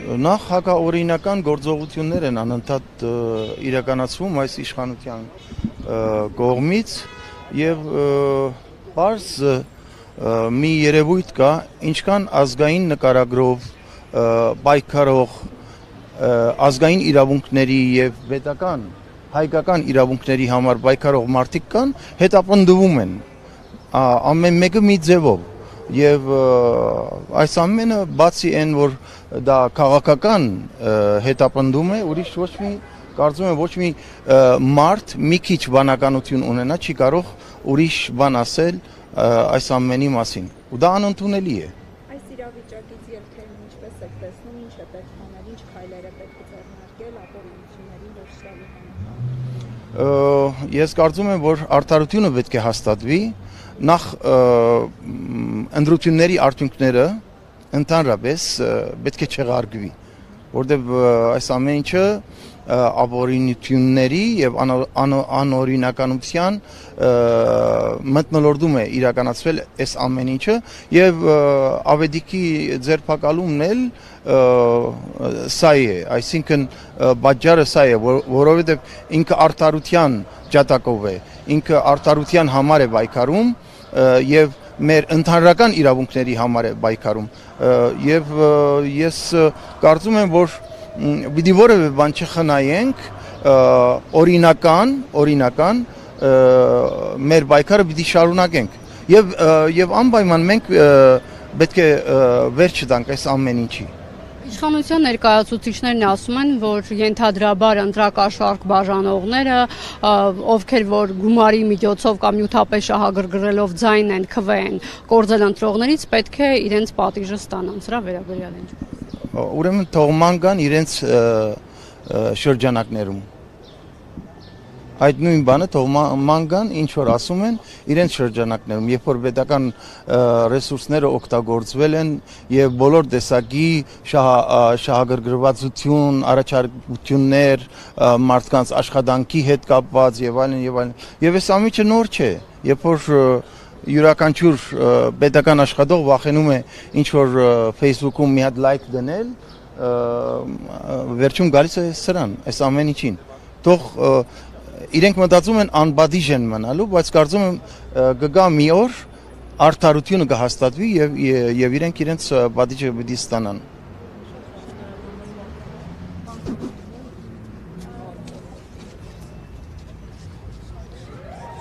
Նախ հակաօրինական գործողություններ են անընդհատ իրականացվում այս իշխանության կողմից եւ բարձ մի երևույթ կա, ինչքան ազգային նկարագրով պայքարող ազգային իրավունքների եւ պետական հայկական իրավունքների համար պայքարող մարդիկ կան, հետապնդվում են ամեն մեկը մի ձևով եւ այս ամենը բացի այն որ դա քաղաքական հետապնդում է, ուրիշ ոչ մի կարծում եմ ոչ մի մարդ մի քիչ բանականություն ունենա չի կարող ուրիշ բան ասել այս ամենի մասին ու դա անընդունելի է Այս իրավիճակից ելքերն ինչպես եք տեսնում, ինչ է պետք անել, ինչ քայլեր է պետք ձեռնարկել ապօրինությունների վերջնալի համար Ես կարծում եմ որ արդարությունը պետք է հաստատվի նախ ընդրությունների արդյունքները ընդհանրապես պետք է չեղարկվի որտեղ այս ամեն ինչը ապօրինությունների եւ անօրինականության մթնոլորտում է իրականացվել այս ամեն ինչը եւ ավետիքի ձերբակալումն էլ սա է այսինքն բաժարը սա է որովհետեւ ինքը արդարության ջատակով է ինքը արդարության համար է պայքարում եւ մեր ընդհանրական իրավունքների համար է պայքարում եւ ես կարծում եմ որ պիտի որևէ բան չխնայենք օրինական մեր պայքարը պիտի շարունակենք եւ անպայման մենք պետք է վերջ տանք այս ամեն ինչի Իշխանության ներկայացուցիչներն ասում են, որ ենթադրաբար ընտրակաշառք բաժանողները, ովքեր որ գումարի միջոցով կամ նյութապես շահագրգռելով ձայն են քվեն կորձել ընտրողներից, պետք է իրենց պատիժը ստանան։ Սրա վերաբերյալ ինչ։ Ուրեմն թողման կան իրենց շրջանակներում։ Այդ նույն բանը թողման կան, ինչ որ ասում են իրենց շրջանակներում, երբ որ պետական ռեսուրսները օգտագործվել են եւ բոլոր տեսակի շահագրգռվածություն, առաջարկություններ, մարդկանց աշխատանքի հետ կապված եւ այլն եւ այլն։ Եվ այս ամիջը նոր չէ, երբ որ յուրաքանչյուր պետական աշխատող վախենում է ինչ որ Facebook-ում մի հատ լայք դնել, վերջում գալիս է սրան, այս ամեն ինչին։ Թող իրենք մտածում են անբադիժ են մնալու, բայց կարծում եմ գգա մի օր արդարությունը կհաստատվի եւ իրենք իրենց բադիժը պիտի ստանան։